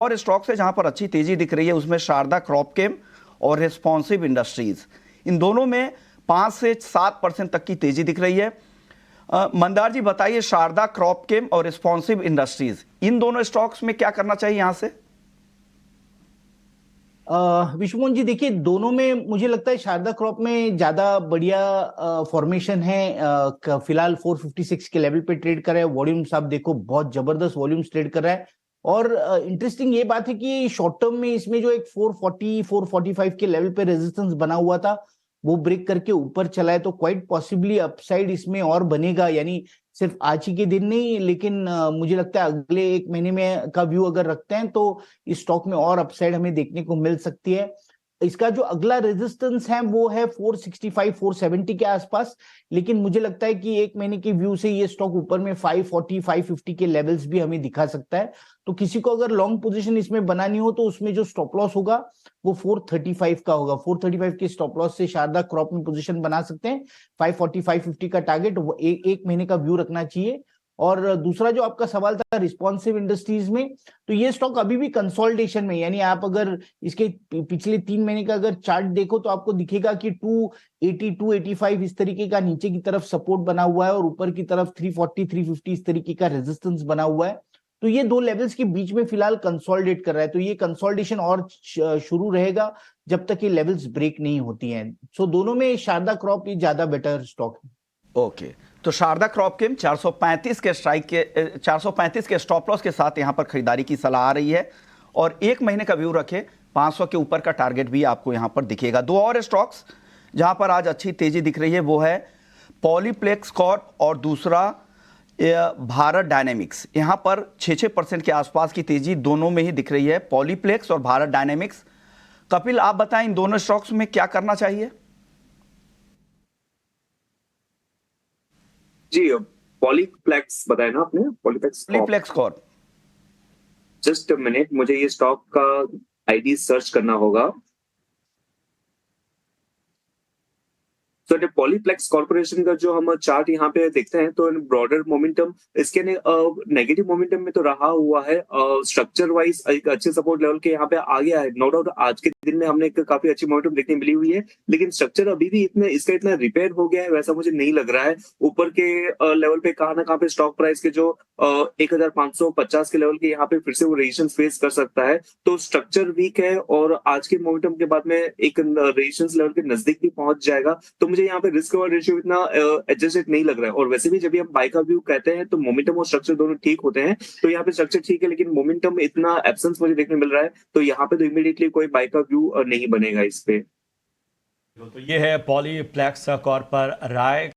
और स्टॉक्स है जहां पर अच्छी तेजी दिख रही है, उसमें शारदा क्रॉपकेम और रिस्पॉन्सिव इंडस्ट्रीज, इन दोनों में 5 से 7% तक की तेजी दिख रही है। मंदार जी बताइए, शारदा क्रॉपकेम और रिस्पॉन्सिव इंडस्ट्रीज, इन दोनों स्टॉक्स में क्या करना चाहिए यहां से? विश्वमोहन जी, देखिए दोनों में मुझे लगता है शारदा क्रॉप में ज्यादा बढ़िया फॉर्मेशन है। फिलहाल 456 के लेवल पे ट्रेड कर रहा है। वॉल्यूम्स आप देखो, बहुत जबरदस्त वॉल्यूम्स ट्रेड कर रहा है। और इंटरेस्टिंग ये बात है कि शॉर्ट टर्म में इसमें जो एक 440 445 के लेवल पे रेजिस्टेंस बना हुआ था, वो ब्रेक करके ऊपर चला है। तो क्वाइट पॉसिबली अपसाइड इसमें और बनेगा, यानी सिर्फ आज ही के दिन नहीं, लेकिन मुझे लगता है अगले एक महीने में का व्यू अगर रखते हैं तो इस स्टॉक में और अपसाइड हमें देखने को मिल सकती है। इसका जो अगला रेजिस्टेंस है वो है 465 470 के आसपास, लेकिन मुझे लगता है कि एक महीने के व्यू से ये स्टॉक ऊपर में 540 550 के लेवल्स भी हमें दिखा सकता है। तो किसी को अगर लॉन्ग पोजीशन इसमें बनानी हो तो उसमें जो स्टॉप लॉस होगा वो 435 का होगा। 435 के स्टॉप लॉस से शारदा क्रॉप में पोजीशन बना सकते हैं। 540 550 का टारगेट एक महीने का व्यू रखना चाहिए। और दूसरा जो आपका सवाल था रिस्पॉन्सिव इंडस्ट्रीज में, तो ये स्टॉक अभी भी कंसोलिडेशन में, यानी आप अगर इसके पिछले 3 महीने का अगर चार्ट देखो तो आपको दिखेगा कि 280 285 इस तरीके का नीचे की तरफ सपोर्ट बना हुआ है और ऊपर की तरफ 340 350 इस तरीके का रेजिस्टेंस बना हुआ है। तो ये दो लेवल्स के बीच में फिलहाल कंसोलिडेट कर रहा है। तो ये कंसोलिडेशन और शुरू रहेगा जब तक ये लेवल्स ब्रेक नहीं होती हैं। सो दोनों में शारदा क्रॉप ये ज्यादा बेटर स्टॉक है। ओके, तो शारदा क्रॉपकेम 435 के स्ट्राइक के 435 के स्टॉप लॉस के साथ यहां पर खरीदारी की सलाह आ रही है और एक महीने का व्यू रखें। 500 के ऊपर का टारगेट भी आपको यहां पर दिखेगा। दो और स्टॉक्स जहां पर आज अच्छी तेजी दिख रही है वो है पॉलीप्लेक्स कॉर्प और दूसरा भारत डायनेमिक्स। यहां पर 6% के आसपास की तेजी दोनों में ही दिख रही है, पॉलीप्लेक्स और भारत डायनेमिक्स। कपिल, आप बताएं इन दोनों स्टॉक्स में क्या करना चाहिए? जी, पॉलीप्लेक्स बताया ना आपने, Polyplex Corp. Polyplex Corp. Just minute, मुझे ये स्टॉक का आईडी सर्च करना होगा। तो पॉलीप्लेक्स कॉर्पोरेशन का जो हम चार्ट यहाँ पे देखते हैं तो ब्रॉडर मोमेंटम इसके नेगेटिव मोमेंटम में तो रहा हुआ है। स्ट्रक्चर वाइज एक अच्छे सपोर्ट लेवल के यहाँ पे आ गया है। नो डाउट आज के दिन में हमने एक काफी अच्छी मोमेंटम देखने मिली हुई है, लेकिन स्ट्रक्चर अभी भी इसका इतना रिपेयर हो गया है वैसा मुझे नहीं लग रहा है। ऊपर के लेवल पे कहाँ ना कहाँ पे स्टॉक प्राइस के जो 1550 के लेवल के यहाँ पे फिर से वो रेजिस्टेंस फेस कर सकता है। तो स्ट्रक्चर वीक है और आज के मोमेंटम के बाद में एक रेजिस्टेंस लेवल के नजदीक भी पहुंच जाएगा। तो मुझे यहाँ पे रिस्क और रेशियो इतना एडजस्टेड नहीं लग रहा है। और वैसे भी जब भी हम बाय का व्यू कहते हैं तो मोमेंटम और स्ट्रक्चर दोनों ठीक होते हैं। तो यहाँ पे स्ट्रक्चर ठीक है लेकिन मोमेंटम में इतना एब्सेंस मुझे देखने मिल रहा है, तो यहाँ पे तो इमीडिएटली कोई बाय का व्यू नहीं बनेगा इस पे। तो ये है पॉलीप्लेक्स कॉर्प पर राय।